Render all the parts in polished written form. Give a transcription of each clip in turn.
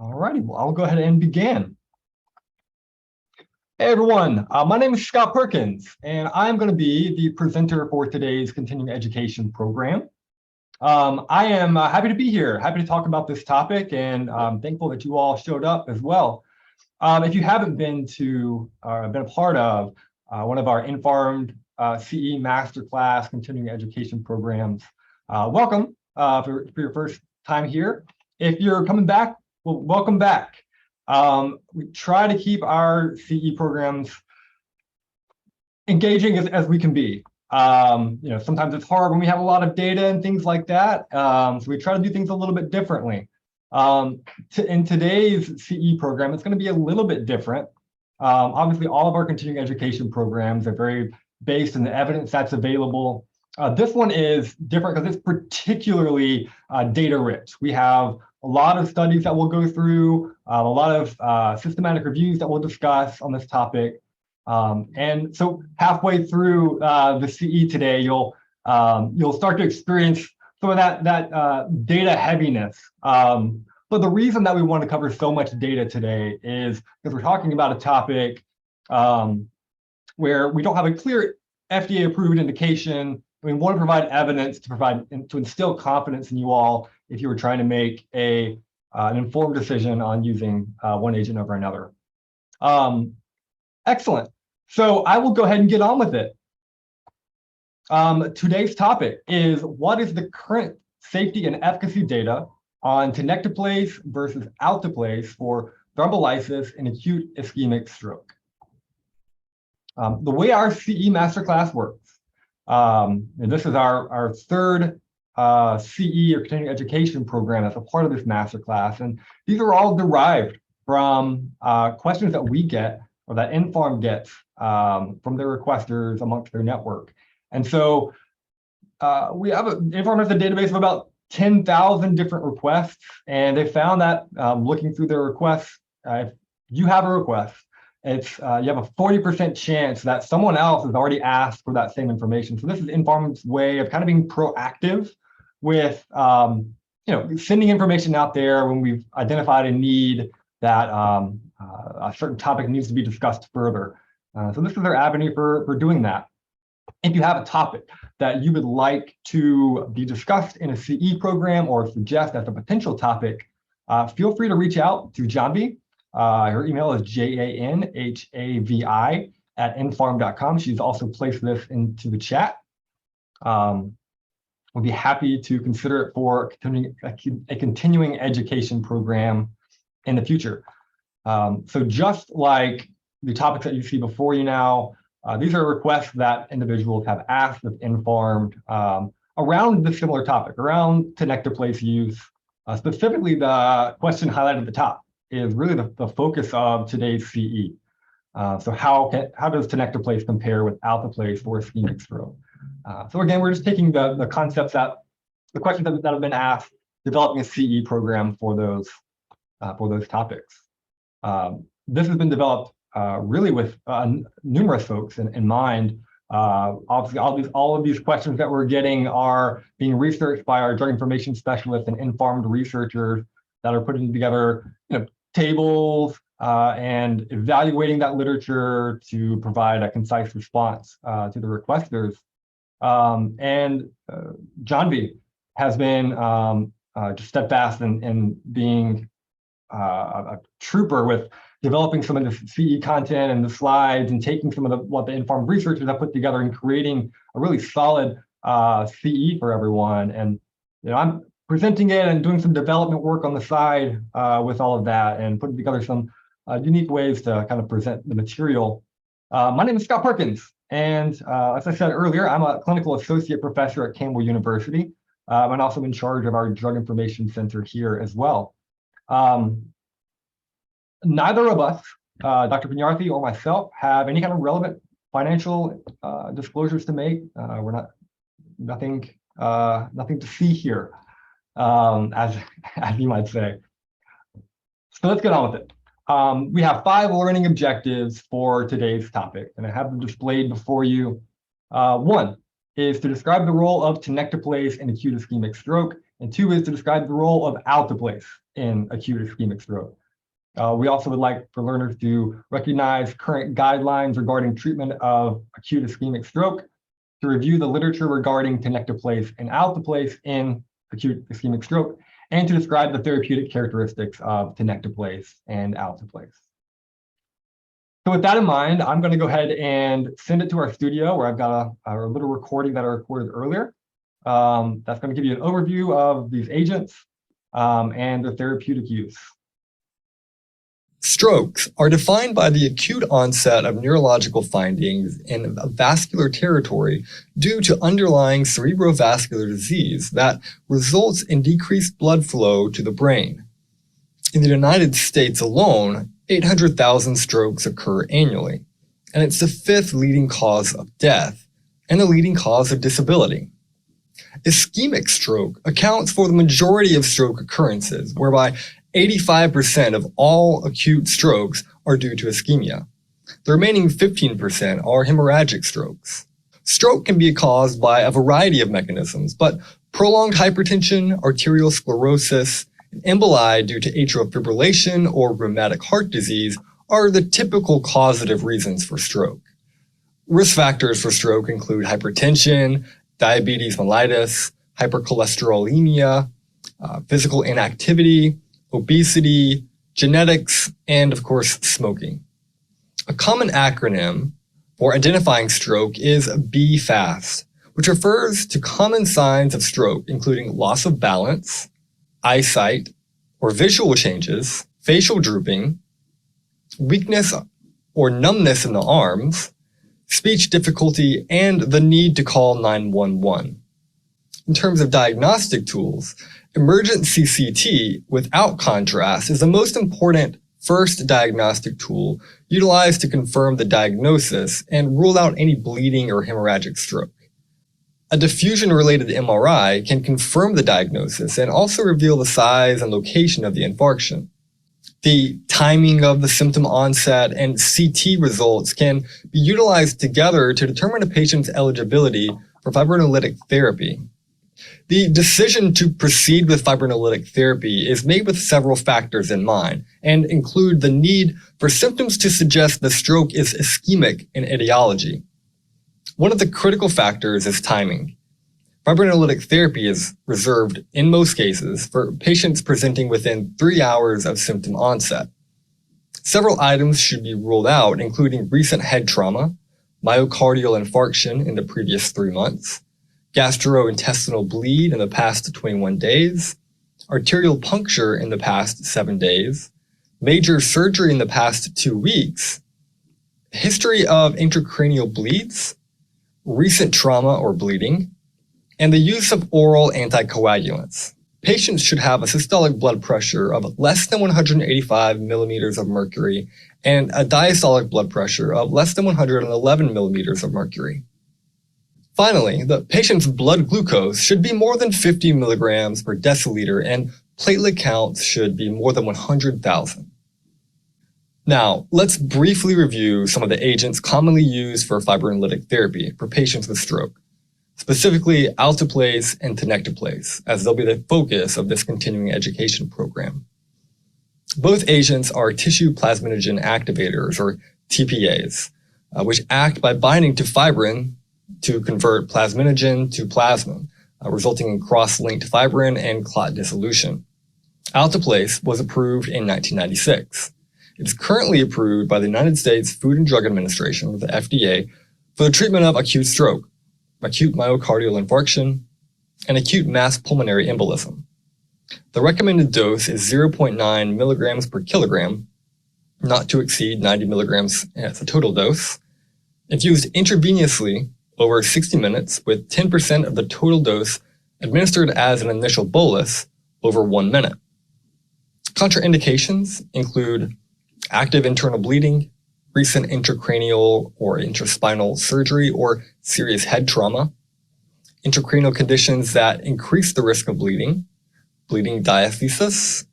All righty, well, I'll go ahead and begin. Hey everyone, my name is Scott Perkins, and I'm going to be the presenter for today's continuing education program. I am happy to be here, happy to talk about this topic, and I'm thankful that you all showed up as well. If you haven't been a part of one of our InpharmD CE Masterclass continuing education programs, welcome for your first time here. If you're coming back, well, welcome back. We try to keep our CE programs engaging as we can be. Sometimes it's hard when we have a lot of data and things like that. So we try to do things a little bit differently. In today's CE program, it's going to be a little bit different. Obviously, all of our continuing education programs are very based on the evidence that's available. This one is different because it's particularly data rich. We have a lot of studies that we'll go through, a lot of systematic reviews that we'll discuss on this topic. And so halfway through the CE today, you'll start to experience some of that data heaviness. But the reason that we want to cover so much data today is because we're talking about a topic where we don't have a clear FDA-approved indication. We want to provide evidence to instill confidence in you all if you were trying to make an informed decision on using one agent over another. Excellent. So I will go ahead and get on with it. Today's topic is what is the current safety and efficacy data on Tenecteplase versus Alteplase for thrombolysis in acute ischemic stroke. The way our CE Masterclass works, and this is our third CE or continuing education program as a part of this masterclass, and these are all derived from questions that we get or that InpharmD gets from their requesters amongst their network. And so InpharmD has a database of about 10,000 different requests, and they found that looking through their requests, if you have a request, it's you have a 40% chance that someone else has already asked for that same information. So this is InpharmD's way of kind of being proactive with sending information out there when we've identified a need that a certain topic needs to be discussed further. So this is their avenue for doing that. If you have a topic that you would like to be discussed in a CE program or suggest as a potential topic, feel free to reach out to Janvi. Her email is janhavi@inform.com. She's also placed this into the chat. We'll be happy to consider it for a continuing education program in the future. So just like the topics that you see before you now, these are requests that individuals have asked of InpharmD around the similar topic, around Tenecteplase use. Specifically, the question highlighted at the top is really the focus of today's CE. So how does Tenecteplase compare with Alteplase for ischemic stroke? So again, we're just taking the concepts the questions that have been asked, developing a CE program for those topics. This has been developed really with numerous folks in mind. Obviously, all of these questions that we're getting are being researched by our drug information specialists and InpharmD researchers that are putting together tables and evaluating that literature to provide a concise response to the requesters. And Janvi has been just steadfast in being a trooper with developing some of the CE content and the slides and taking some of what the InpharmD researchers have put together and creating a really solid CE for everyone. And I'm presenting it and doing some development work on the side with all of that and putting together some unique ways to kind of present the material. My name is Scott Perkins, and as I said earlier, I'm a clinical associate professor at Campbell University. I'm also in charge of our drug information center here as well. Neither of us, Dr. Pignarthi or myself, have any kind of relevant financial disclosures to make. We're nothing to see here, as you might say. So let's get on with it. We have 5 learning objectives for today's topic, and I have them displayed before you. 1 is to describe the role of Tenecteplase in acute ischemic stroke And 2 is to describe the role of Alteplase in acute ischemic stroke. We also would like for learners to recognize current guidelines regarding treatment of acute ischemic stroke, to review the literature regarding Tenecteplase and Alteplase in acute ischemic stroke, and to describe the therapeutic characteristics of Tenecteplase and Alteplase. So with that in mind, I'm going to go ahead and send it to our studio where I've got a little recording that I recorded earlier. That's going to give you an overview of these agents and their therapeutic use. Strokes are defined by the acute onset of neurological findings in a vascular territory due to underlying cerebrovascular disease that results in decreased blood flow to the brain. In the United States alone, 800,000 strokes occur annually, and it's the 5th leading cause of death and the leading cause of disability. Ischemic stroke accounts for the majority of stroke occurrences, whereby 85% of all acute strokes are due to ischemia. The remaining 15% are hemorrhagic strokes. Stroke can be caused by a variety of mechanisms, but prolonged hypertension, arterial sclerosis, and emboli due to atrial fibrillation or rheumatic heart disease are the typical causative reasons for stroke. Risk factors for stroke include hypertension, diabetes mellitus, hypercholesterolemia, physical inactivity, obesity, genetics, and of course, smoking. A common acronym for identifying stroke is BFAST, which refers to common signs of stroke, including loss of balance, eyesight or visual changes, facial drooping, weakness or numbness in the arms, speech difficulty, and the need to call 911. In terms of diagnostic tools, emergency CT without contrast is the most important first diagnostic tool utilized to confirm the diagnosis and rule out any bleeding or hemorrhagic stroke. A diffusion-related MRI can confirm the diagnosis and also reveal the size and location of the infarction. The timing of the symptom onset and CT results can be utilized together to determine a patient's eligibility for fibrinolytic therapy. The decision to proceed with fibrinolytic therapy is made with several factors in mind and include the need for symptoms to suggest the stroke is ischemic in etiology. One of the critical factors is timing. Fibrinolytic therapy is reserved, in most cases, for patients presenting within 3 hours of symptom onset. Several items should be ruled out, including recent head trauma, myocardial infarction in the previous 3 months, gastrointestinal bleed in the past 21 days, arterial puncture in the past 7 days, major surgery in the past 2 weeks, history of intracranial bleeds, recent trauma or bleeding, and the use of oral anticoagulants. Patients should have a systolic blood pressure of less than 185 millimeters of mercury and a diastolic blood pressure of less than 111 millimeters of mercury. Finally, the patient's blood glucose should be more than 50 milligrams per deciliter and platelet counts should be more than 100,000. Now, let's briefly review some of the agents commonly used for fibrinolytic therapy for patients with stroke, specifically Alteplase and Tenecteplase, as they'll be the focus of this continuing education program. Both agents are tissue plasminogen activators, or TPAs, which act by binding to fibrin to convert plasminogen to plasma, resulting in cross-linked fibrin and clot dissolution. Alteplase was approved in 1996. It is currently approved by the United States Food and Drug Administration, the FDA, for the treatment of acute stroke, acute myocardial infarction, and acute mass pulmonary embolism. The recommended dose is 0.9 milligrams per kilogram, not to exceed 90 milligrams as a total dose. If used intravenously over 60 minutes with 10% of the total dose administered as an initial bolus over 1 minute. Contraindications include active internal bleeding, recent intracranial or intraspinal surgery or serious head trauma, intracranial conditions that increase the risk of bleeding, bleeding diathesis,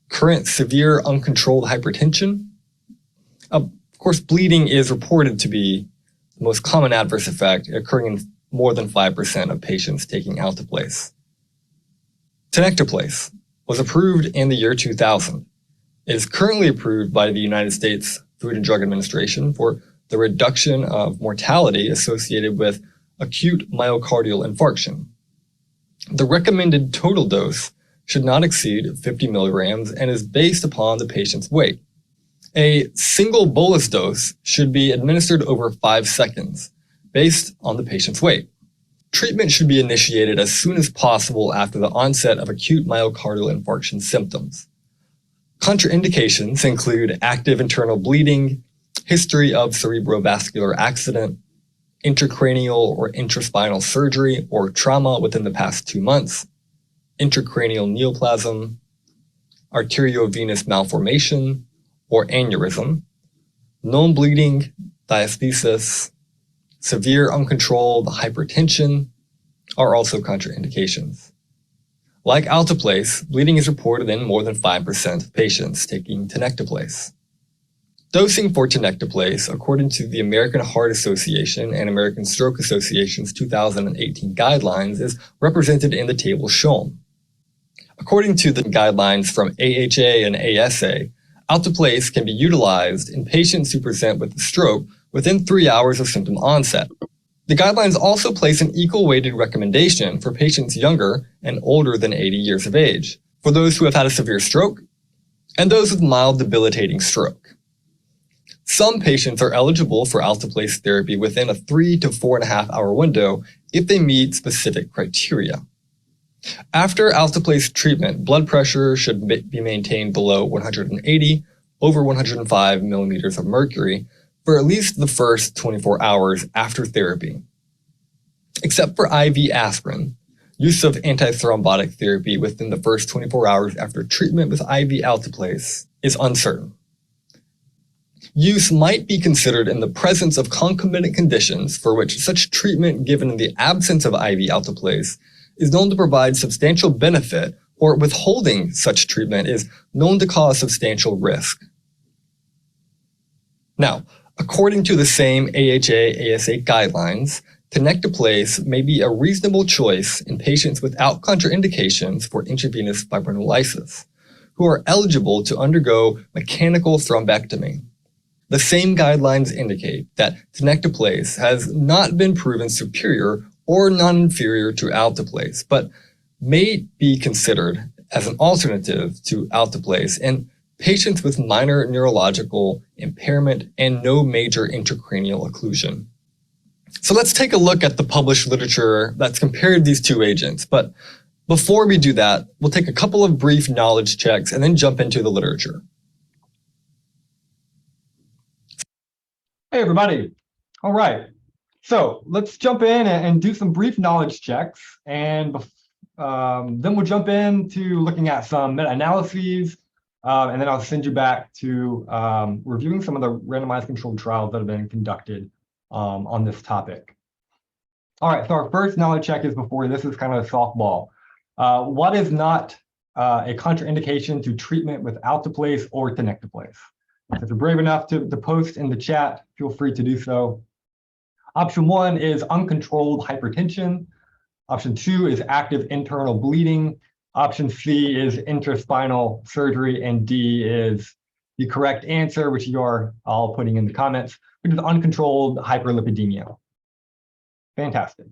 current severe uncontrolled hypertension. Of course, bleeding is reported to be the most common adverse effect, occurring in more than 5% of patients taking Alteplase. Tenecteplase was approved in the year 2000. It is currently approved by the United States Food and Drug Administration for the reduction of mortality associated with acute myocardial infarction. The recommended total dose should not exceed 50 milligrams and is based upon the patient's weight. A single bolus dose should be administered over 5 seconds, based on the patient's weight. Treatment should be initiated as soon as possible after the onset of acute myocardial infarction symptoms. Contraindications include active internal bleeding, history of cerebrovascular accident, intracranial or intraspinal surgery or trauma within the past 2 months, intracranial neoplasm, arteriovenous malformation or aneurysm, known bleeding, diathesis, severe uncontrolled hypertension are also contraindications. Like Alteplase, bleeding is reported in more than 5% of patients taking Tenecteplase. Dosing for Tenecteplase, according to the American Heart Association and American Stroke Association's 2018 guidelines, is represented in the table shown. According to the guidelines from AHA and ASA, Alteplase can be utilized in patients who present with a stroke within 3 hours of symptom onset. The guidelines also place an equal-weighted recommendation for patients younger and older than 80 years of age, for those who have had a severe stroke, and those with mild debilitating stroke. Some patients are eligible for Alteplase therapy within a 3 to 4.5 hour window if they meet specific criteria. After Alteplase treatment, blood pressure should be maintained below 180 over 105 millimeters of mercury for at least the first 24 hours after therapy. Except for IV aspirin, use of antithrombotic therapy within the first 24 hours after treatment with IV Alteplase is uncertain. Use might be considered in the presence of concomitant conditions for which such treatment given in the absence of IV Alteplase is known to provide substantial benefit, or withholding such treatment is known to cause substantial risk. Now, according to the same AHA-ASA guidelines, Tenecteplase may be a reasonable choice in patients without contraindications for intravenous fibrinolysis, who are eligible to undergo mechanical thrombectomy. The same guidelines indicate that Tenecteplase has not been proven superior or non-inferior to Alteplase, but may be considered as an alternative to Alteplase in patients with minor neurological impairment and no major intracranial occlusion. So let's take a look at the published literature that's compared these two agents. But before we do that, we'll take a couple of brief knowledge checks and then jump into the literature. Hey, everybody. All right. So let's jump in and do some brief knowledge checks. And then we'll jump into looking at some meta-analyses. And then I'll send you back to reviewing some of the randomized controlled trials that have been conducted on this topic. All right, so our first knowledge check is before this is kind of a softball. What is not a contraindication to treatment with Alteplase or Tenecteplase? If you're brave enough to post in the chat, feel free to do so. Option 1 is uncontrolled hypertension. Option 2 is active internal bleeding. Option C is intraspinal surgery, and D is the correct answer, which you are all putting in the comments, which is uncontrolled hyperlipidemia. Fantastic.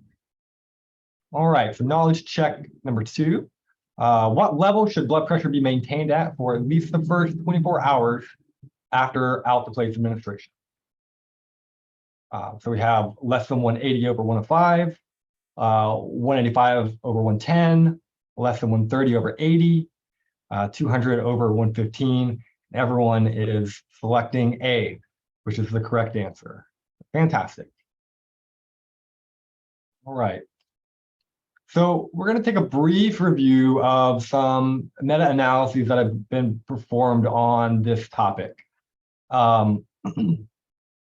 All right, so knowledge check number 2. What level should blood pressure be maintained at for at least the first 24 hours after Alteplase administration? So we have less than 180 over 105, 185 over 110, less than 130 over 80, 200 over 115. Everyone is selecting A, which is the correct answer. Fantastic. All right. So we're going to take a brief review of some meta-analyses that have been performed on this topic.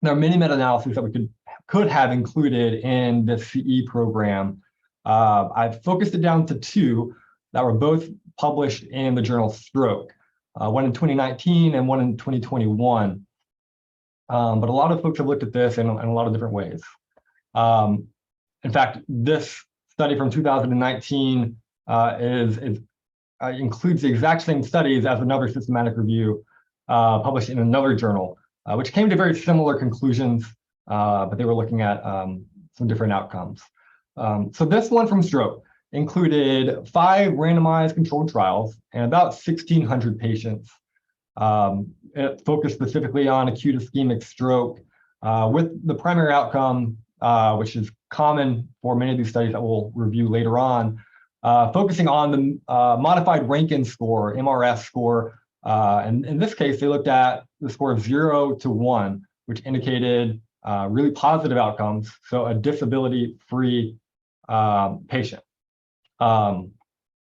There are many meta-analyses that we could have included in the CE program. I've focused it down to 2 that were both published in the journal Stroke, one in 2019 and one in 2021. But a lot of folks have looked at this in a lot of different ways. In fact, this study from 2019 is includes the exact same studies as another systematic review published in another journal, which came to very similar conclusions, but they were looking at some different outcomes. So this one from stroke included 5 randomized controlled trials and about 1,600 patients. It focused specifically on acute ischemic stroke, with the primary outcome, which is common for many of these studies that we'll review later on, focusing on the modified Rankin score, MRS score. And in this case, they looked at the score of 0 to 1, which indicated really positive outcomes, so a disability-free patient. And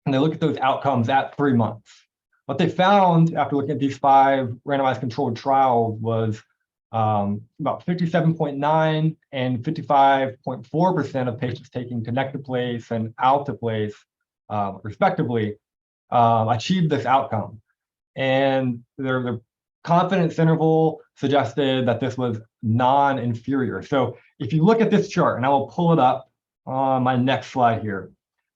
they looked at those outcomes at 3 months. What they found after looking at these 5 randomized controlled trials was about 57.9 and 55.4% of patients taking Tenecteplase and Alteplase, respectively, achieved this outcome. And their confidence interval suggested that this was non-inferior. So if you look at this chart, and I will pull it up on my next slide here.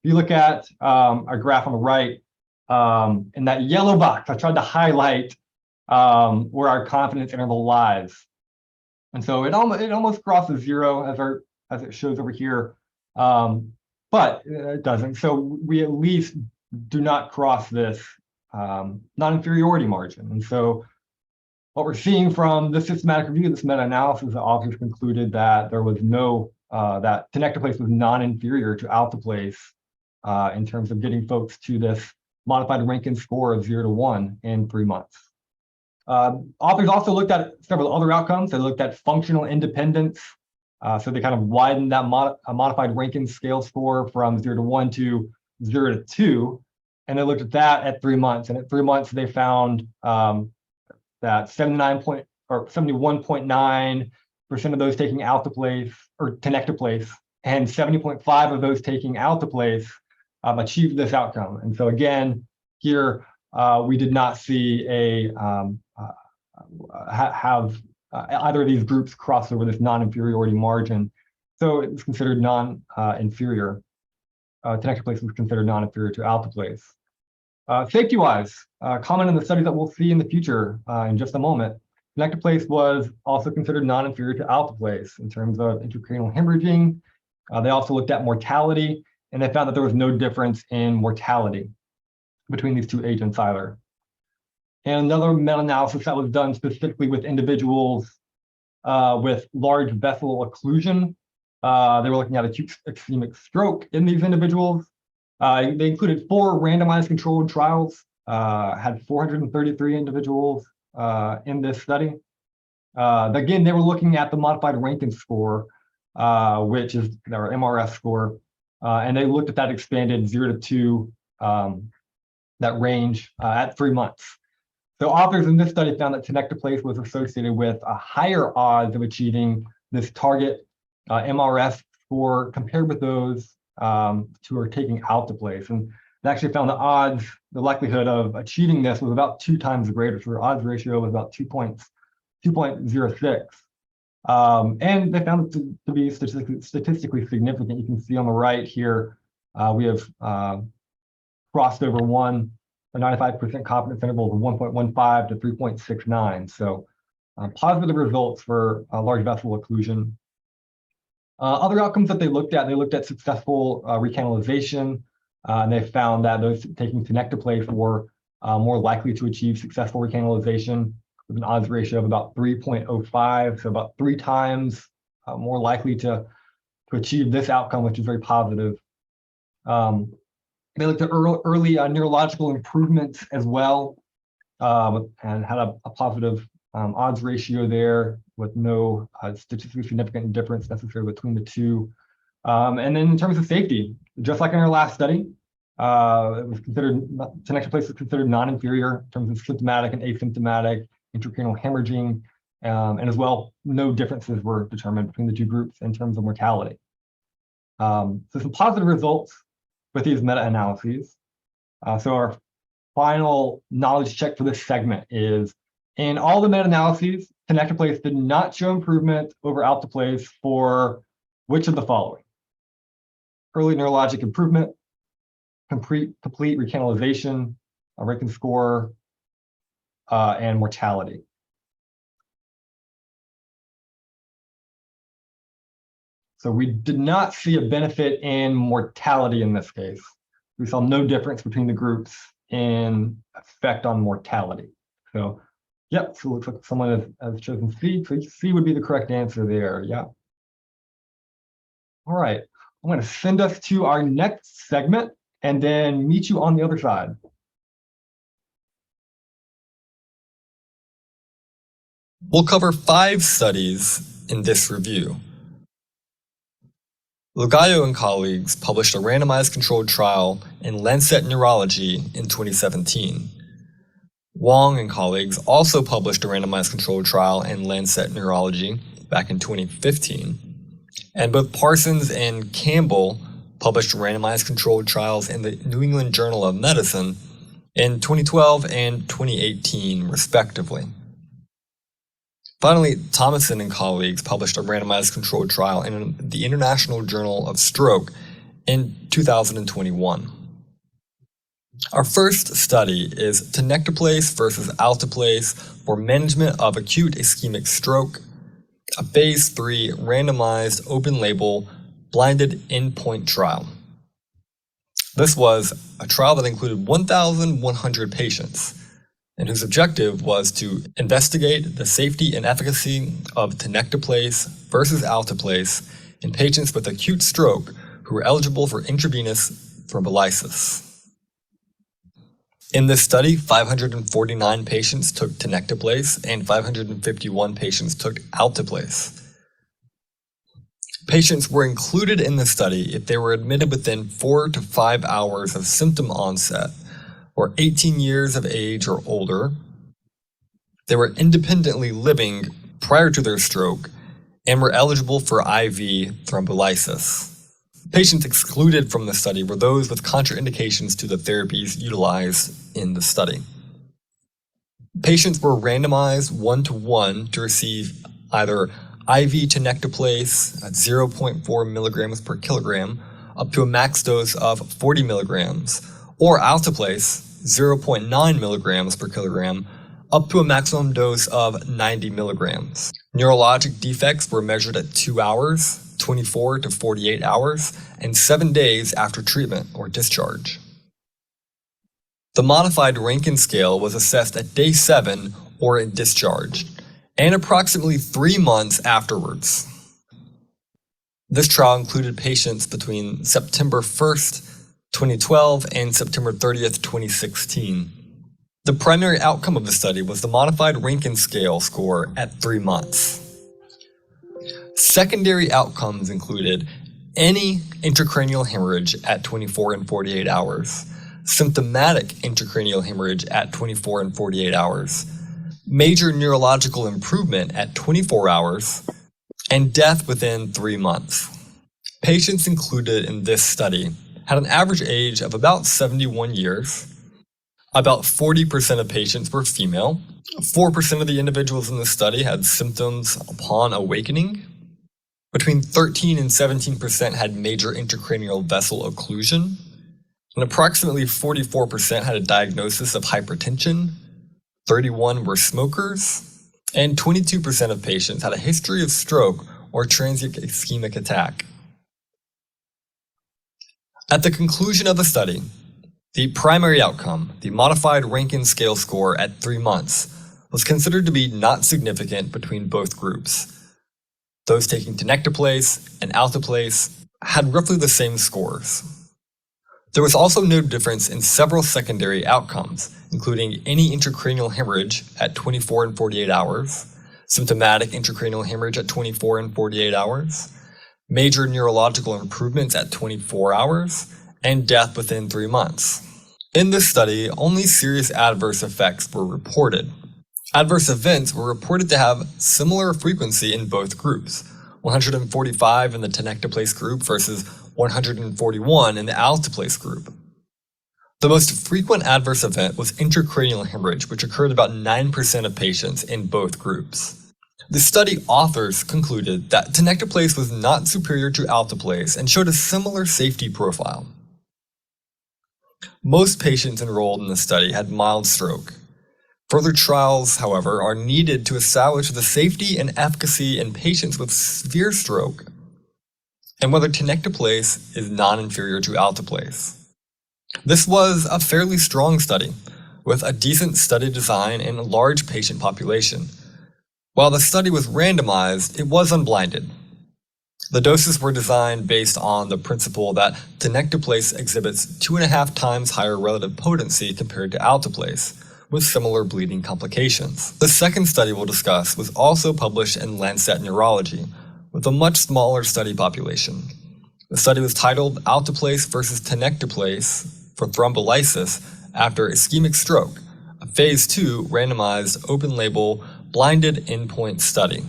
If you look at our graph on the right, in that yellow box, I tried to highlight where our confidence interval lies. And so it almost crosses 0 as it shows over here, but it doesn't. So we at least do not cross this non-inferiority margin. And so what we're seeing from this systematic review, this meta-analysis, the authors concluded that there was that Tenecteplase was non-inferior to Alteplase in terms of getting folks to this modified Rankin score of 0 to 1 in 3 months. Authors also looked at several other outcomes. They looked at functional independence. So they kind of widened that modified Rankin scale score from 0 to 1 to 0 to 2. And they looked at that at 3 months. And at 3 months, they found that 71.9% of those taking Alteplase or Tenecteplase and 70.5% of those taking Alteplase achieved this outcome. And so again, here we did not see either of these groups cross over this non-inferiority margin. So it was considered non-inferior. Tenecteplase was considered non-inferior to Alteplase. Safety-wise, common in the studies that we'll see in the future in just a moment, Tenecteplase was also considered non-inferior to Alteplase in terms of intracranial hemorrhaging. They also looked at mortality, and they found that there was no difference in mortality between these 2 agents either. And another meta-analysis that was done specifically with individuals with large vessel occlusion. They were looking at acute ischemic stroke in these individuals. They included 4 randomized controlled trials, had 433 individuals in this study. Again, they were looking at the modified Rankin score, which is their MRS score, and they looked at that expanded 0 to 2, that range at 3 months. So authors in this study found that Tenecteplase was associated with a higher odds of achieving this target MRS score compared with those who are taking Alteplase. And they actually found the likelihood of achieving this was about 2 times greater. So their odds ratio was about 2.06. And they found it to be statistically significant. You can see on the right here, we have crossed over 1, a 95% confidence interval of 1.15 to 3.69. So positive results for large vessel occlusion. Other outcomes that they looked at successful recanalization, and they found that those taking Tenecteplase were more likely to achieve successful recanalization with an odds ratio of about 3.05, so about 3 times more likely to achieve this outcome, which is very positive. They looked at early neurological improvements as well, and had a positive odds ratio there with no statistically significant difference necessarily between the 2. And then in terms of safety, just like in our last study, it was considered, Tenecteplase was considered non-inferior in terms of symptomatic and asymptomatic intracranial hemorrhaging, and as well, no differences were determined between the 2 groups in terms of mortality. So some positive results with these meta-analyses. So our final knowledge check for this segment is, in all the meta-analyses, Tenecteplase did not show improvement over Alteplase for which of the following? Early neurologic improvement, complete recanalization, Rankin score, and mortality. So we did not see a benefit in mortality in this case. We saw no difference between the groups in effect on mortality. So, yep, so it looks like someone has chosen C. So C would be the correct answer there, yeah. All right, I'm going to send us to our next segment and then meet you on the other side. We'll cover 5 studies in this review. Lugayo and colleagues published a randomized controlled trial in Lancet Neurology in 2017. Wong and colleagues also published a randomized controlled trial in Lancet Neurology back in 2015. And both Parsons and Campbell published randomized controlled trials in the New England Journal of Medicine in 2012 and 2018, respectively. Finally, Thomason and colleagues published a randomized controlled trial in the International Journal of Stroke in 2021. Our first study is Tenecteplase versus Alteplase for management of acute ischemic stroke, a phase 3 randomized open-label blinded endpoint trial. This was a trial that included 1,100 patients, and whose objective was to investigate the safety and efficacy of Tenecteplase versus Alteplase in patients with acute stroke who were eligible for intravenous thrombolysis. In this study, 549 patients took Tenecteplase and 551 patients took Alteplase. Patients were included in the study if they were admitted within 4 to 5 hours of symptom onset, or 18 years of age or older. They were independently living prior to their stroke and were eligible for IV thrombolysis. Patients excluded from the study were those with contraindications to the therapies utilized in the study. Patients were randomized 1-to-1 to receive either IV Tenecteplase at 0.4 milligrams per kilogram up to a max dose of 40 milligrams, or Alteplase 0.9 milligrams per kilogram up to a maximum dose of 90 milligrams. Neurologic defects were measured at 2 hours, 24 to 48 hours, and 7 days after treatment or discharge. The modified Rankin scale was assessed at day 7 or at discharge, and approximately 3 months afterwards. This trial included patients between September 1st, 2012 and September 30th, 2016. The primary outcome of the study was the modified Rankin scale score at 3 months. Secondary outcomes included any intracranial hemorrhage at 24 and 48 hours, symptomatic intracranial hemorrhage at 24 and 48 hours, major neurological improvement at 24 hours, and death within 3 months. Patients included in this study had an average age of about 71 years. About 40% of patients were female. 4% of the individuals in the study had symptoms upon awakening. Between 13 and 17% had major intracranial vessel occlusion. And approximately 44% had a diagnosis of hypertension. 31 were smokers. And 22% of patients had a history of stroke or transient ischemic attack. At the conclusion of the study, the primary outcome, the modified Rankin scale score at 3 months, was considered to be not significant between both groups. Those taking Tenecteplase and Alteplase had roughly the same scores. There was also no difference in several secondary outcomes, including any intracranial hemorrhage at 24 and 48 hours, symptomatic intracranial hemorrhage at 24 and 48 hours, major neurological improvements at 24 hours, and death within 3 months. In this study, only serious adverse effects were reported. Adverse events were reported to have similar frequency in both groups, 145 in the Tenecteplase group versus 141 in the Alteplase group. The most frequent adverse event was intracranial hemorrhage, which occurred about 9% of patients in both groups. The study authors concluded that Tenecteplase was not superior to Alteplase and showed a similar safety profile. Most patients enrolled in the study had mild stroke. Further trials, however, are needed to establish the safety and efficacy in patients with severe stroke and whether Tenecteplase is non-inferior to Alteplase. This was a fairly strong study, with a decent study design and a large patient population. While the study was randomized, it was unblinded. The doses were designed based on the principle that Tenecteplase exhibits 2.5 times higher relative potency compared to Alteplase, with similar bleeding complications. The second study we'll discuss was also published in Lancet Neurology, with a much smaller study population. The study was titled Alteplase versus Tenecteplase for Thrombolysis after Ischemic Stroke, a Phase 2 randomized open-label blinded endpoint study.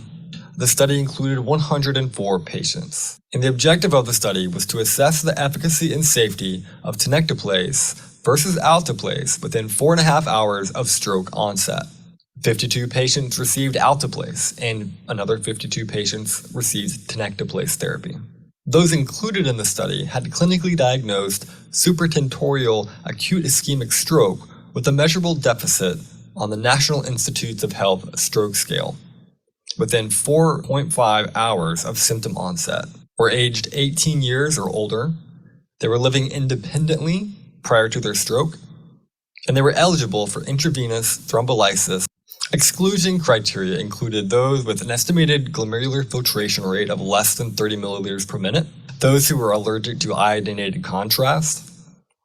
The study included 104 patients, and the objective of the study was to assess the efficacy and safety of Tenecteplase versus Alteplase within 4.5 hours of stroke onset. 52 patients received Alteplase, and another 52 patients received Tenecteplase therapy. Those included in the study had clinically diagnosed supratentorial acute ischemic stroke with a measurable deficit on the National Institutes of Health stroke scale within 4.5 hours of symptom onset, were aged 18 years or older, they were living independently prior to their stroke, and they were eligible for intravenous thrombolysis. Exclusion criteria included those with an estimated glomerular filtration rate of less than 30 milliliters per minute, those who were allergic to iodinated contrast,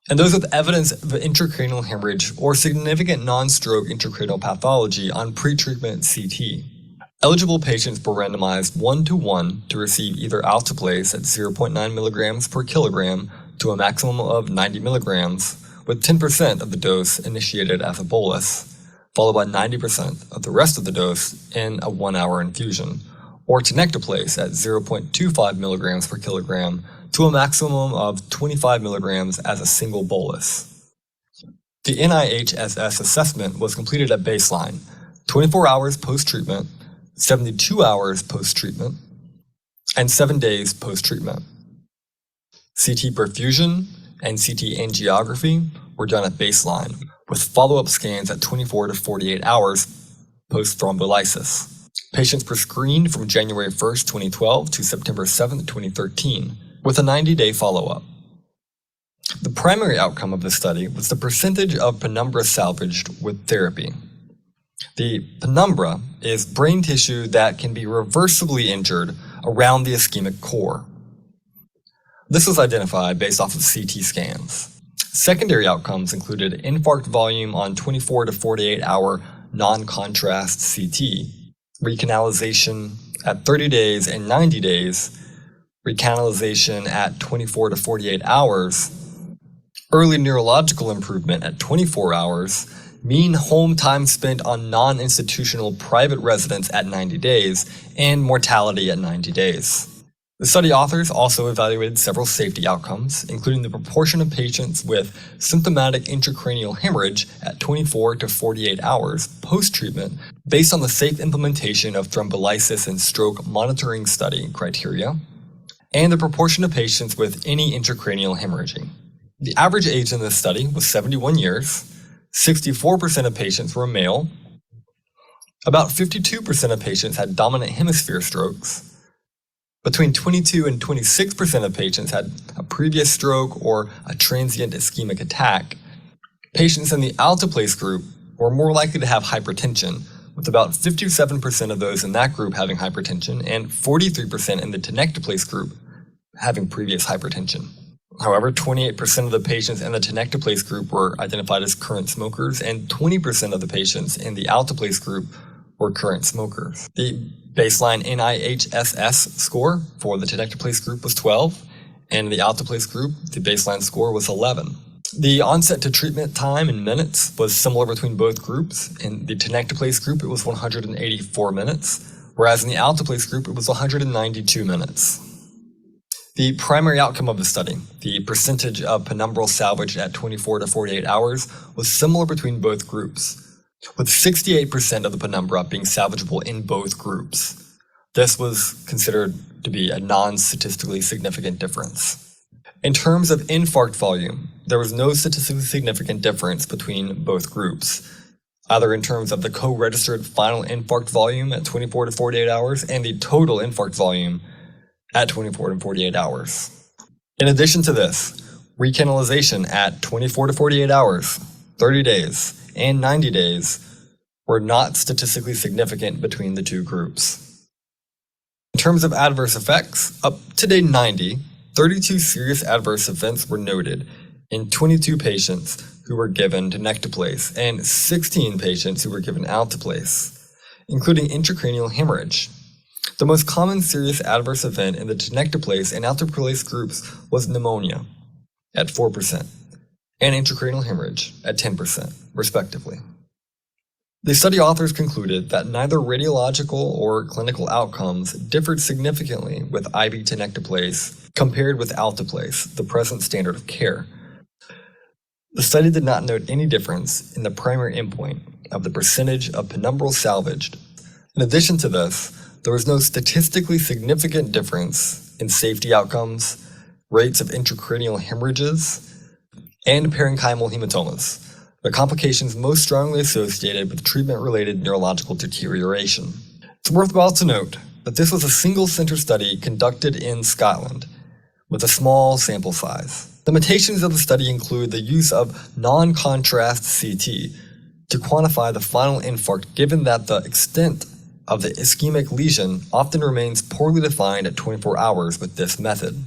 and those with evidence of intracranial hemorrhage or significant non-stroke intracranial pathology on pretreatment CT. Eligible patients were randomized 1-to-1 to receive either Alteplase at 0.9 milligrams per kilogram to a maximum of 90 milligrams, with 10% of the dose initiated as a bolus, followed by 90% of the rest of the dose in a 1-hour infusion, or Tenecteplase at 0.25 milligrams per kilogram to a maximum of 25 milligrams as a single bolus. The NIHSS assessment was completed at baseline, 24 hours post-treatment, 72 hours post-treatment, and 7 days post-treatment. CT perfusion and CT angiography were done at baseline, with follow-up scans at 24 to 48 hours post-thrombolysis. Patients were screened from January 1, 2012 to September 7, 2013, with a 90-day follow-up. The primary outcome of the study was the percentage of penumbra salvaged with therapy. The penumbra is brain tissue that can be reversibly injured around the ischemic core. This was identified based off of CT scans. Secondary outcomes included infarct volume on 24 to 48 hour non-contrast CT, recanalization at 30 days and 90 days, recanalization at 24 to 48 hours, early neurological improvement at 24 hours, mean home time spent on non-institutional private residence at 90 days, and mortality at 90 days. The study authors also evaluated several safety outcomes, including the proportion of patients with symptomatic intracranial hemorrhage at 24 to 48 hours post-treatment based on the safe implementation of thrombolysis and stroke monitoring study criteria, and the proportion of patients with any intracranial hemorrhaging. The average age in this study was 71 years, 64% of patients were male, about 52% of patients had dominant hemisphere strokes, between 22 and 26% of patients had a previous stroke or a transient ischemic attack. Patients in the Alteplase group were more likely to have hypertension, with about 57% of those in that group having hypertension and 43% in the Tenecteplase group having previous hypertension. However, 28% of the patients in the Tenecteplase group were identified as current smokers, and 20% of the patients in the Alteplase group were current smokers. The baseline NIHSS score for the Tenecteplase group was 12, and in the Alteplase group, the baseline score was 11. The onset to treatment time in minutes was similar between both groups. In the Tenecteplase group, it was 184 minutes, whereas in the Alteplase group, it was 192 minutes. The primary outcome of the study, the percentage of penumbral salvage at 24 to 48 hours, was similar between both groups, with 68% of the penumbra being salvageable in both groups. This was considered to be a non-statistically significant difference. In terms of infarct volume, there was no statistically significant difference between both groups, either in terms of the co-registered final infarct volume at 24 to 48 hours and the total infarct volume at 24 to 48 hours. In addition to this, recanalization at 24 to 48 hours, 30 days, and 90 days were not statistically significant between the two groups. In terms of adverse effects, up to day 90, 32 serious adverse events were noted in 22 patients who were given Tenecteplase and 16 patients who were given Alteplase, including intracranial hemorrhage. The most common serious adverse event in the Tenecteplase and Alteplase groups was pneumonia at 4% and intracranial hemorrhage at 10%, respectively. The study authors concluded that neither radiological or clinical outcomes differed significantly with IV Tenecteplase compared with Alteplase, the present standard of care. The study did not note any difference in the primary endpoint of the percentage of penumbral salvaged. In addition to this, there was no statistically significant difference in safety outcomes, rates of intracranial hemorrhages, and parenchymal hematomas, the complications most strongly associated with treatment-related neurological deterioration. It's worthwhile to note that this was a single-center study conducted in Scotland, with a small sample size. Limitations of the study include the use of non-contrast CT to quantify the final infarct, given that the extent of the ischemic lesion often remains poorly defined at 24 hours with this method.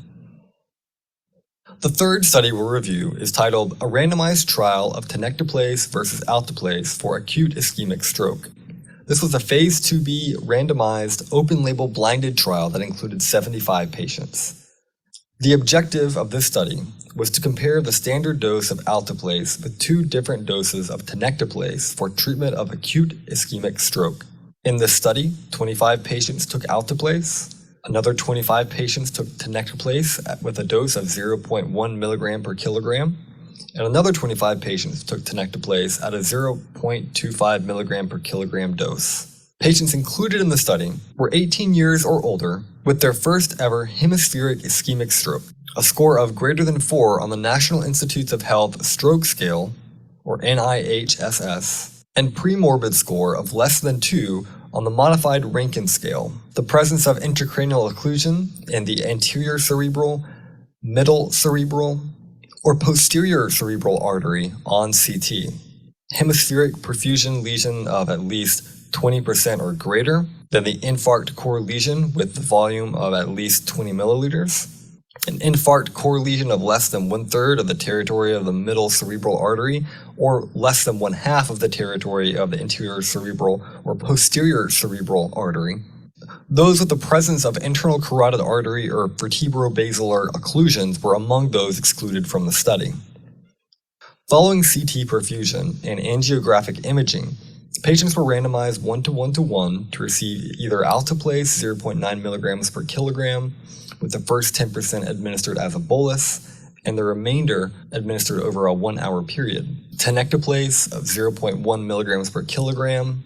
The third study we'll review is titled A Randomized Trial of Tenecteplase versus Alteplase for Acute Ischemic Stroke. This was a Phase 2b randomized open-label blinded trial that included 75 patients. The objective of this study was to compare the standard dose of Alteplase with two different doses of Tenecteplase for treatment of acute ischemic stroke. In this study, 25 patients took Alteplase, another 25 patients took Tenecteplase with a dose of 0.1 milligram per kilogram, and another 25 patients took Tenecteplase at a 0.25 milligram per kilogram dose. Patients included in the study were 18 years or older with their first ever hemispheric ischemic stroke, a score of greater than 4 on the National Institutes of Health Stroke Scale, or NIHSS, and premorbid score of less than 2 on the Modified Rankin Scale, the presence of intracranial occlusion in the anterior cerebral, middle cerebral, or posterior cerebral artery on CT, hemispheric perfusion lesion of at least 20% or greater than the infarct core lesion with the volume of at least 20 milliliters, an infarct core lesion of less than 1/3 of the territory of the middle cerebral artery, or less than 1/2 of the territory of the anterior cerebral or posterior cerebral artery. Those with the presence of internal carotid artery or vertebrobasilar occlusions were among those excluded from the study. Following CT perfusion and angiographic imaging, patients were randomized 1:1:1 to receive either Alteplase 0.9 milligrams per kilogram, with the first 10% administered as a bolus, and the remainder administered over a 1-hour period. Tenecteplase of 0.1 milligrams per kilogram,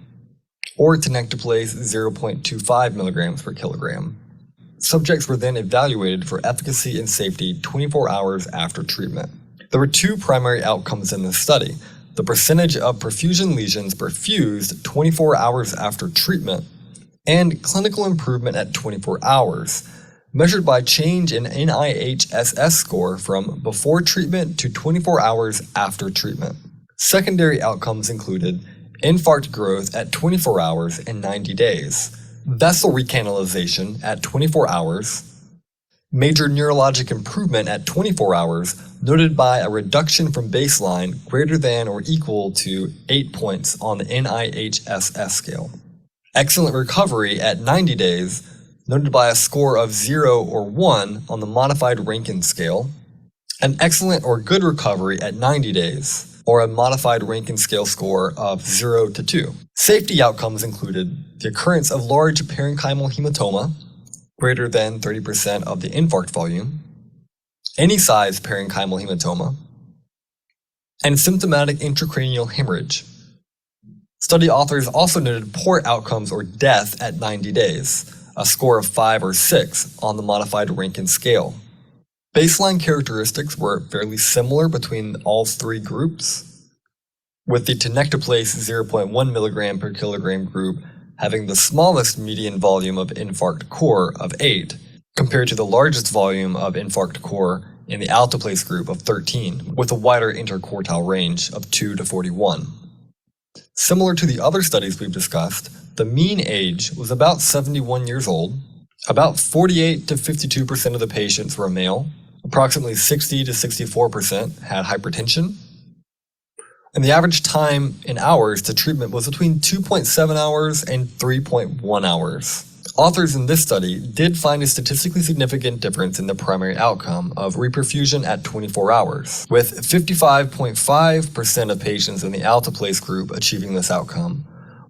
or Tenecteplase 0.25 milligrams per kilogram. Subjects were then evaluated for efficacy and safety 24 hours after treatment. There were two primary outcomes in this study: the percentage of perfusion lesions perfused 24 hours after treatment, and clinical improvement at 24 hours, measured by change in NIHSS score from before treatment to 24 hours after treatment. Secondary outcomes included infarct growth at 24 hours and 90 days, vessel recanalization at 24 hours, major neurologic improvement at 24 hours, noted by a reduction from baseline greater than or equal to 8 points on the NIHSS scale, excellent recovery at 90 days, noted by a score of 0 or 1 on the Modified Rankin Scale, an excellent or good recovery at 90 days, or a Modified Rankin Scale score of 0 to 2. Safety outcomes included the occurrence of large parenchymal hematoma, greater than 30% of the infarct volume, any size parenchymal hematoma, and symptomatic intracranial hemorrhage. Study authors also noted poor outcomes or death at 90 days, a score of 5 or 6 on the Modified Rankin Scale. Baseline characteristics were fairly similar between all three groups, with the Tenecteplase 0.1 mg per kilogram group having the smallest median volume of infarct core of 8, compared to the largest volume of infarct core in the Alteplase group of 13, with a wider interquartile range of 2 to 41. Similar to the other studies we've discussed, the mean age was about 71 years old. About 48 to 52% of the patients were male. Approximately 60 to 64% had hypertension. And the average time in hours to treatment was between 2.7 hours and 3.1 hours. Authors in this study did find a statistically significant difference in the primary outcome of reperfusion at 24 hours, with 55.5% of patients in the Alteplase group achieving this outcome,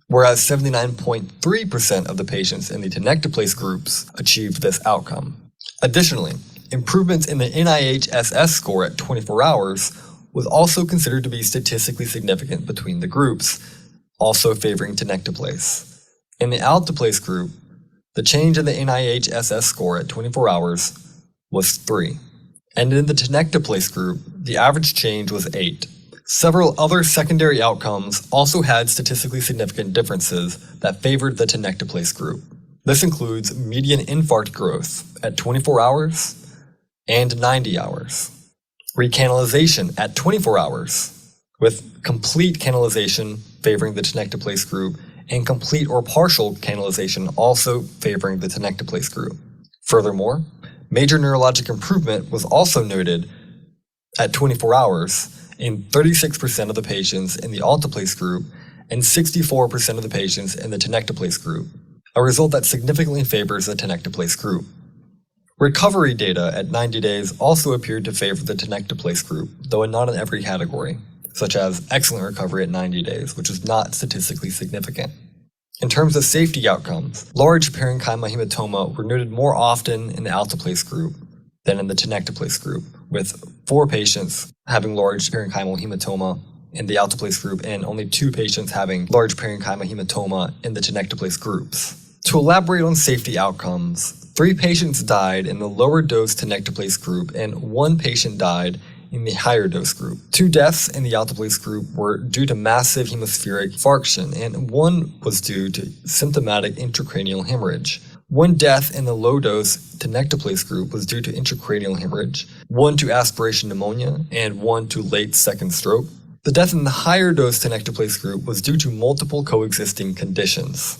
whereas 79.3% of the patients in the Tenecteplase groups achieved this outcome. Additionally, improvements in the NIH-SS score at 24 hours was also considered to be statistically significant between the groups, also favoring Tenecteplase. In the Alteplase group, the change in the NIH-SS score at 24 hours was 3, and in the Tenecteplase group, the average change was 8. Several other secondary outcomes also had statistically significant differences that favored the Tenecteplase group. This includes median infarct growth at 24 hours and 90 hours, recanalization at 24 hours, with complete canalization favoring the Tenecteplase group, and complete or partial canalization also favoring the Tenecteplase group. Furthermore, major neurologic improvement was also noted at 24 hours in 36% of the patients in the Alteplase group and 64% of the patients in the Tenecteplase group, a result that significantly favors the Tenecteplase group. Recovery data at 90 days also appeared to favor the Tenecteplase group, though not in every category, such as excellent recovery at 90 days, which is not statistically significant. In terms of safety outcomes, large parenchyma hematoma were noted more often in the Alteplase group than in the Tenecteplase group, with 4 patients having large parenchymal hematoma in the Alteplase group and only 2 patients having large parenchyma hematoma in the Tenecteplase groups. To elaborate on safety outcomes, 3 patients died in the lower dose Tenecteplase group and 1 patient died in the higher dose group. 2 deaths in the Alteplase group were due to massive hemispheric infarction, and 1 was due to symptomatic intracranial hemorrhage. 1 death in the low dose Tenecteplase group was due to intracranial hemorrhage, 1 to aspiration pneumonia, and 1 to late second stroke. The death in the higher dose Tenecteplase group was due to multiple coexisting conditions.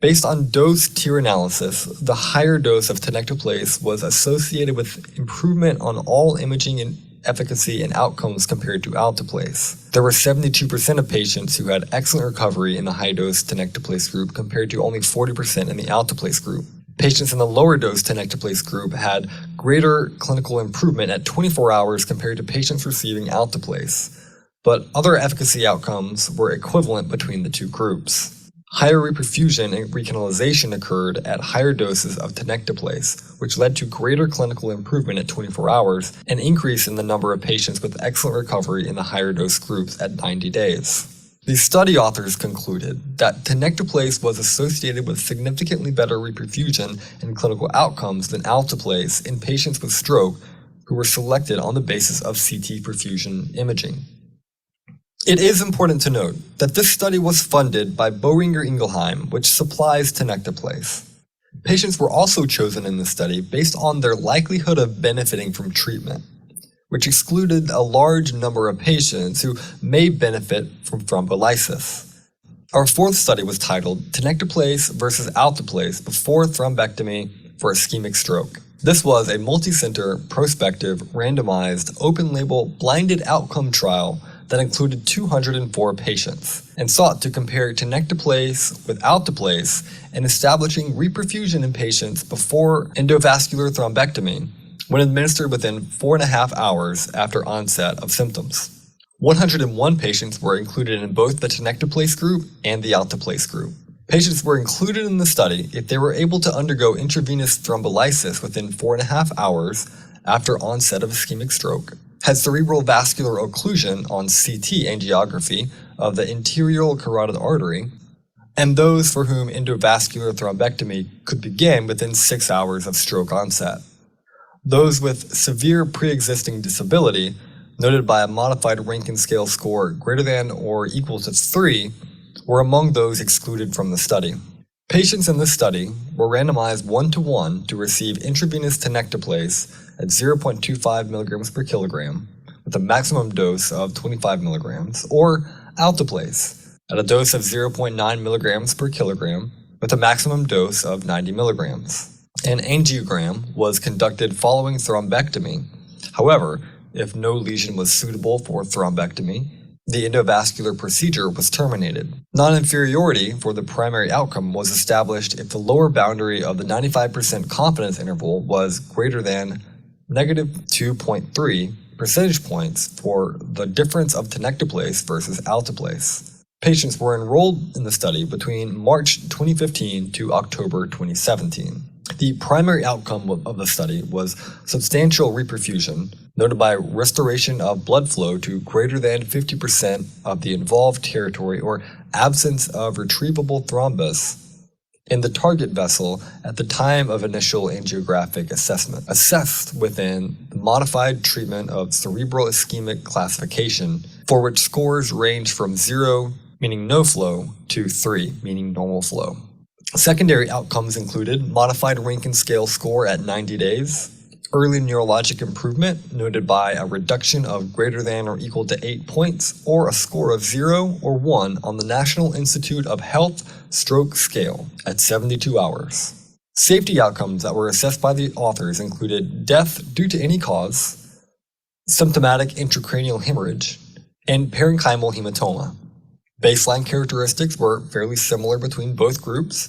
Based on dose tier analysis, the higher dose of Tenecteplase was associated with improvement on all imaging and efficacy and outcomes compared to Alteplase. There were 72% of patients who had excellent recovery in the high-dose Tenecteplase group compared to only 40% in the Alteplase group. Patients in the lower-dose Tenecteplase group had greater clinical improvement at 24 hours compared to patients receiving Alteplase, but other efficacy outcomes were equivalent between the two groups. Higher reperfusion and recanalization occurred at higher doses of Tenecteplase, which led to greater clinical improvement at 24 hours and increase in the number of patients with excellent recovery in the higher dose groups at 90 days. The study authors concluded that Tenecteplase was associated with significantly better reperfusion and clinical outcomes than Alteplase in patients with stroke who were selected on the basis of CT perfusion imaging. It is important to note that this study was funded by Boehringer Ingelheim, which supplies Tenecteplase. Patients were also chosen in this study based on their likelihood of benefiting from treatment, which excluded a large number of patients who may benefit from thrombolysis. Our 4th study was titled Tenecteplase versus Alteplase before thrombectomy for ischemic stroke. This was a multi-center, prospective, randomized, open-label, blinded outcome trial that included 204 patients and sought to compare Tenecteplase with Alteplase in establishing reperfusion in patients before endovascular thrombectomy when administered within 4.5 hours after onset of symptoms. 101 patients were included in both the Tenecteplase group and the Alteplase group. Patients were included in the study if they were able to undergo intravenous thrombolysis within 4.5 hours after onset of ischemic stroke, had cerebral vascular occlusion on CT angiography of the interior carotid artery, and those for whom endovascular thrombectomy could begin within 6 hours of stroke onset. Those with severe pre-existing disability, noted by a modified Rankin Scale score greater than or equal to 3, were among those excluded from the study. Patients in this study were randomized 1-to-1 to receive intravenous Tenecteplase at 0.25 milligrams per kilogram with a maximum dose of 25 milligrams, or Alteplase at a dose of 0.9 milligrams per kilogram with a maximum dose of 90 milligrams. An angiogram was conducted following thrombectomy. However, if no lesion was suitable for thrombectomy, the endovascular procedure was terminated. Non-inferiority for the primary outcome was established if the lower boundary of the 95% confidence interval was greater than negative 2.3 percentage points for the difference of Tenecteplase versus Alteplase. Patients were enrolled in the study between March 2015 to October 2017. The primary outcome of the study was substantial reperfusion, noted by restoration of blood flow to greater than 50% of the involved territory or absence of retrievable thrombus in the target vessel at the time of initial angiographic assessment, assessed within the modified treatment of cerebral ischemic classification, for which scores range from 0, meaning no flow, to 3, meaning normal flow. Secondary outcomes included modified Rankin Scale score at 90 days, early neurologic improvement noted by a reduction of greater than or equal to 8 points, or a score of 0 or 1 on the National Institute of Health Stroke Scale at 72 hours. Safety outcomes that were assessed by the authors included death due to any cause, symptomatic intracranial hemorrhage, and parenchymal hematoma. Baseline characteristics were fairly similar between both groups,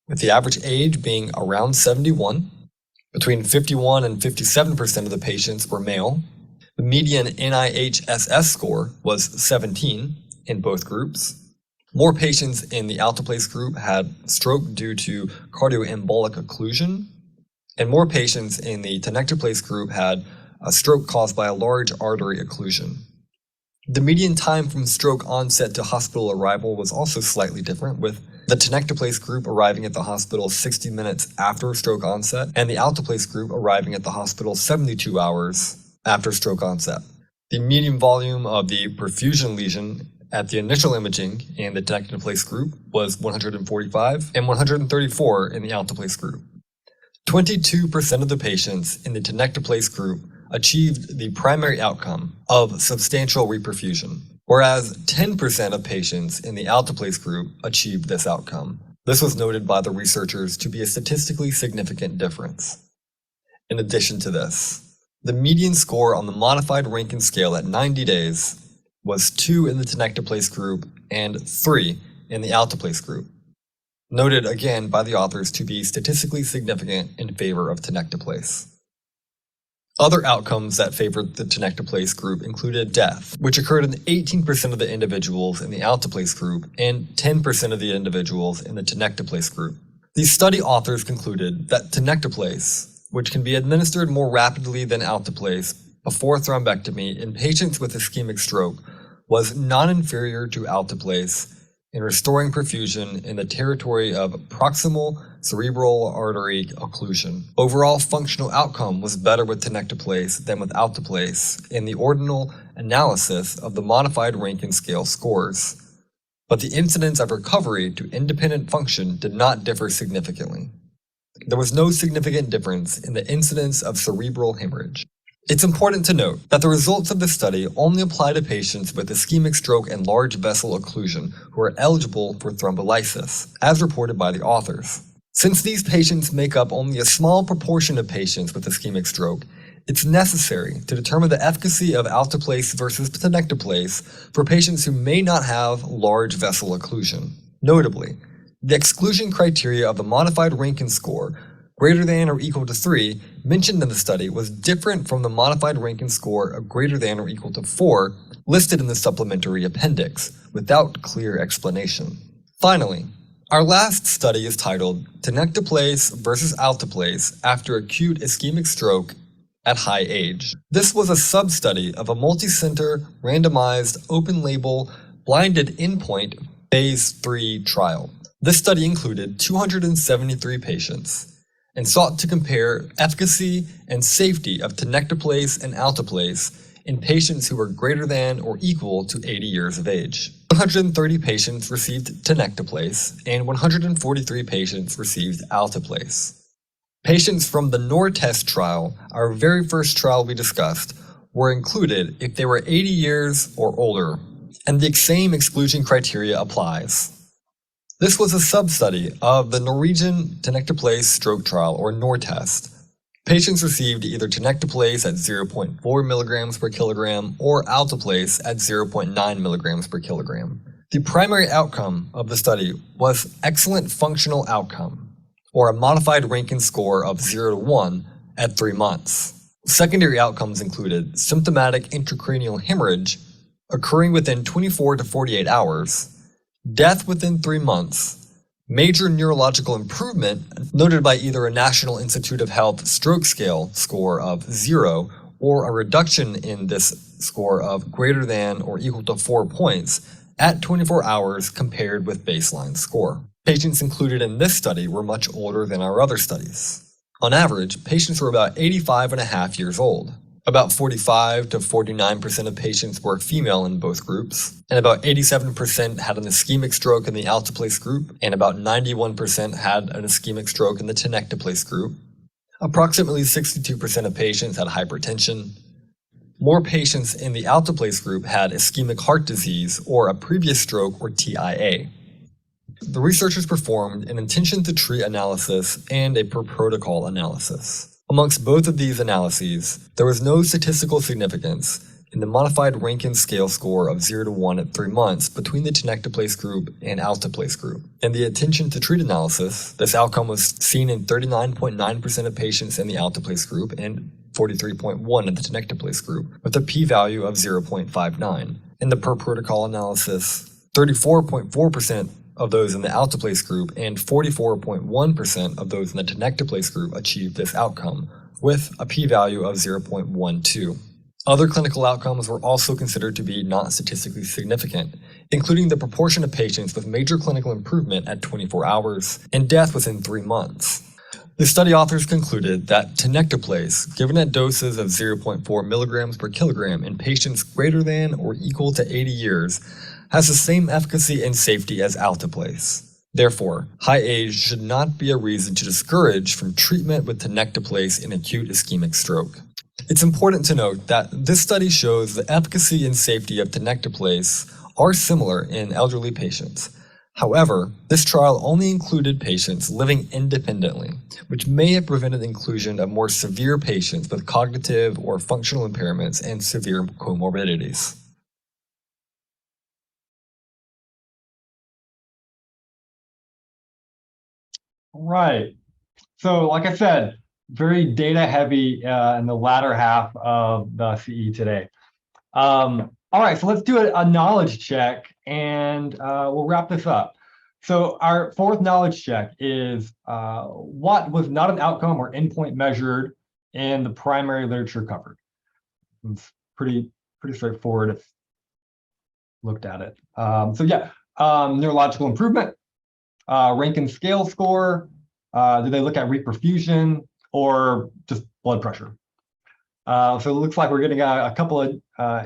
with the average age being around 71. Between 51 and 57% of the patients were male. The median NIHSS score was 17 in both groups. More patients in the Alteplase group had stroke due to cardioembolic occlusion, and more patients in the Tenecteplase group had a stroke caused by a large artery occlusion. The median time from stroke onset to hospital arrival was also slightly different, with the Tenecteplase group arriving at the hospital 60 minutes after stroke onset, and the Alteplase group arriving at the hospital 72 hours after stroke onset. The median volume of the perfusion lesion at the initial imaging in the Tenecteplase group was 145 and 134 in the Alteplase group. 22% of the patients in the Tenecteplase group achieved the primary outcome of substantial reperfusion, whereas 10% of patients in the Alteplase group achieved this outcome. This was noted by the researchers to be a statistically significant difference. In addition to this, the median score on the modified Rankin Scale at 90 days was 2 in the Tenecteplase group and 3 in the Alteplase group, noted again by the authors to be statistically significant in favor of Tenecteplase. Other outcomes that favored the Tenecteplase group included death, which occurred in 18% of the individuals in the Alteplase group and 10% of the individuals in the Tenecteplase group. These study authors concluded that Tenecteplase, which can be administered more rapidly than Alteplase before thrombectomy in patients with ischemic stroke, was non-inferior to Alteplase in restoring perfusion in the territory of proximal cerebral artery occlusion. Overall functional outcome was better with Tenecteplase than with Alteplase in the ordinal analysis of the modified Rankin Scale scores, but the incidence of recovery to independent function did not differ significantly. There was no significant difference in the incidence of cerebral hemorrhage. It's important to note that the results of the study only apply to patients with ischemic stroke and large vessel occlusion who are eligible for thrombolysis, as reported by the authors. Since these patients make up only a small proportion of patients with ischemic stroke, it's necessary to determine the efficacy of Alteplase versus Tenecteplase for patients who may not have large vessel occlusion. Notably, the exclusion criteria of the modified Rankin score greater than or equal to 3 mentioned in the study was different from the modified Rankin score of greater than or equal to 4 listed in the supplementary appendix, without clear explanation. Finally, our last study is titled Tenecteplase versus Alteplase after acute ischemic stroke at high age. This was a sub-study of a multi-center, randomized, open-label, blinded endpoint phase 3 trial. This study included 273 patients, and sought to compare efficacy and safety of Tenecteplase and Alteplase in patients who were greater than or equal to 80 years of age. 130 patients received Tenecteplase and 143 patients received Alteplase. Patients from the ATTEST trial, our very first trial we discussed, were included if they were 80 years or older, and the same exclusion criteria applies. This was a sub-study of the Norwegian Tenecteplase stroke trial, or ATTEST. Patients received either Tenecteplase at 0.4 milligrams per kilogram or Alteplase at 0.9 milligrams per kilogram. The primary outcome of the study was excellent functional outcome, or a modified Rankin score of 0 to 1 at 3 months. Secondary outcomes included symptomatic intracranial hemorrhage occurring within 24 to 48 hours, death within 3 months, major neurological improvement noted by either a National Institute of Health stroke scale score of 0 or a reduction in this score of greater than or equal to 4 points at 24 hours compared with baseline score. Patients included in this study were much older than our other studies. On average, patients were about 85.5 years old. About 45 to 49% of patients were female in both groups, and about 87% had an ischemic stroke in the Alteplase group, and about 91% had an ischemic stroke in the Tenecteplase group. Approximately 62% of patients had hypertension. More patients in the Alteplase group had ischemic heart disease or a previous stroke or TIA. The researchers performed an intention to treat analysis and a per protocol analysis. Amongst both of these analyses, there was no statistical significance in the modified Rankin scale score of 0 to 1 at 3 months between the Tenecteplase group and Alteplase group. In the intention to treat analysis, this outcome was seen in 39.9% of patients in the Alteplase group and 43.1% in the Tenecteplase group, with a p-value of 0.59. In the per protocol analysis, 34.4% of those in the Alteplase group and 44.1% of those in the Tenecteplase group achieved this outcome, with a p-value of 0.12. Other clinical outcomes were also considered to be not statistically significant, including the proportion of patients with major clinical improvement at 24 hours and death within 3 months. The study authors concluded that Tenecteplase, given at doses of 0.4 milligrams per kilogram in patients greater than or equal to 80 years, has the same efficacy and safety as Alteplase. Therefore, high age should not be a reason to discourage from treatment with Tenecteplase in acute ischemic stroke. It's important to note that this study shows the efficacy and safety of Tenecteplase are similar in elderly patients. However, this trial only included patients living independently, which may have prevented inclusion of more severe patients with cognitive or functional impairments and severe comorbidities. Right. So, like I said, very data heavy in the latter half of the CE today. All right, so let's do a knowledge check and we'll wrap this up. So our fourth knowledge check is what was not an outcome or endpoint measured in the primary literature covered. It's pretty straightforward if looked at it. Neurological improvement, Rankin scale score, do they look at reperfusion or just blood pressure? So it looks like we're getting a couple of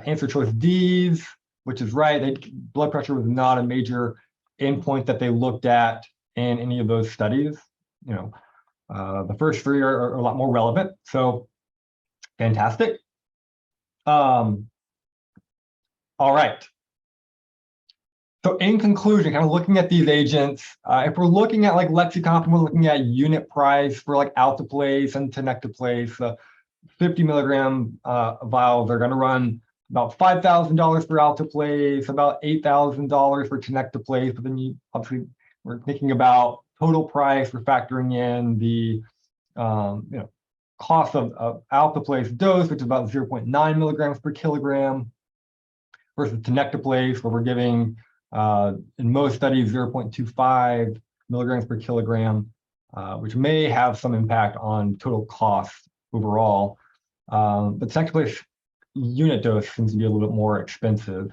answer choice Ds, which is right. Blood pressure was not a major endpoint that they looked at in any of those studies. The first three are a lot more relevant. So fantastic. All right. So in conclusion, kind of looking at these agents, if we're looking at like Lexicomp, we're looking at unit price for like Alteplase and Tenecteplase, 50 milligram vials are going to run about $5,000 for Alteplase, about $8,000 for Tenecteplase. But then obviously we're thinking about total price. We're factoring in the cost of Alteplase dose, which is about 0.9 milligrams per kilogram, versus Tenecteplase, where we're giving in most studies 0.25 milligrams per kilogram, which may have some impact on total cost overall. But Tenecteplase unit dose seems to be a little bit more expensive.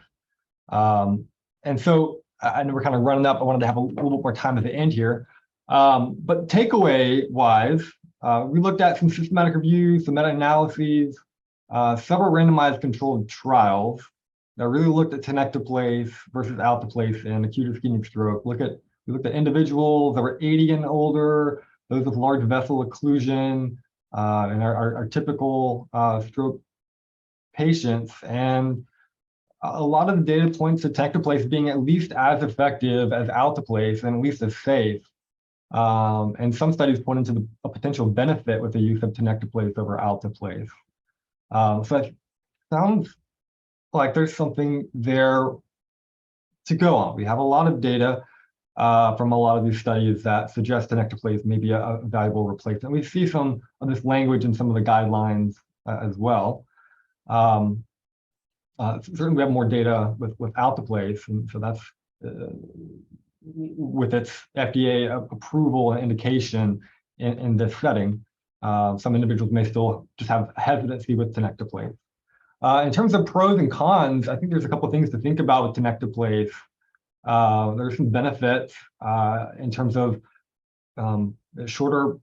And so I know we're kind of running up. I wanted to have a little bit more time at the end here. But takeaway wise, we looked at some systematic reviews, some meta-analyses, several randomized controlled trials that really looked at Tenecteplase versus Alteplase in acute ischemic stroke. We looked at individuals that were 80 and older, those with large vessel occlusion, and our typical stroke patients. And a lot of the data points to Tenecteplase being at least as effective as Alteplase and at least as safe. And some studies pointed to a potential benefit with the use of Tenecteplase over Alteplase. So it sounds like there's something there to go on. We have a lot of data from a lot of these studies that suggest Tenecteplase may be a valuable replacement. We see some of this language in some of the guidelines as well. Certainly we have more data with Alteplase, and so that's with its FDA approval and indication in this setting. Some individuals may still just have hesitancy with Tenecteplase. In terms of pros and cons, I think there's a couple of things to think about with Tenecteplase. There's some benefits in terms of shorter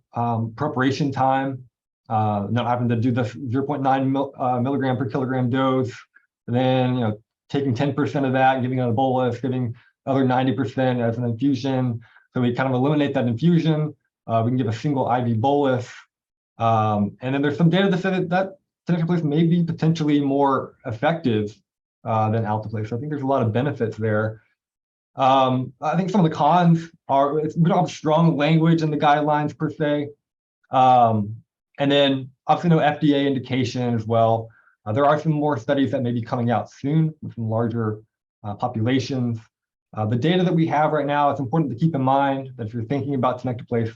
preparation time, not having to do the 0.9 milligram per kilogram dose, and then taking 10% of that, giving it a bolus, giving other 90% as an infusion. So we kind of eliminate that infusion. We can give a single IV bolus. And then there's some data that said that Tenecteplase may be potentially more effective than Alteplase. So I think there's a lot of benefits there. I think some of the cons are we don't have strong language in the guidelines per se. And then obviously no FDA indication as well. There are some more studies that may be coming out soon with some larger populations. The data that we have right now, it's important to keep in mind that if you're thinking about Tenecteplase,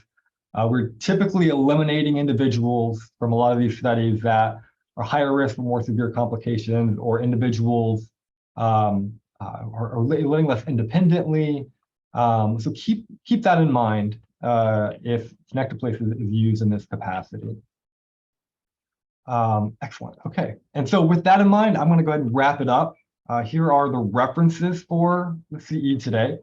we're typically eliminating individuals from a lot of these studies that are higher risk for more severe complications, or individuals are living less independently. So keep that in mind if Tenecteplase is used in this capacity. Excellent. Okay. And so with that in mind, I'm going to go ahead and wrap it up. Here are the references for the CE today.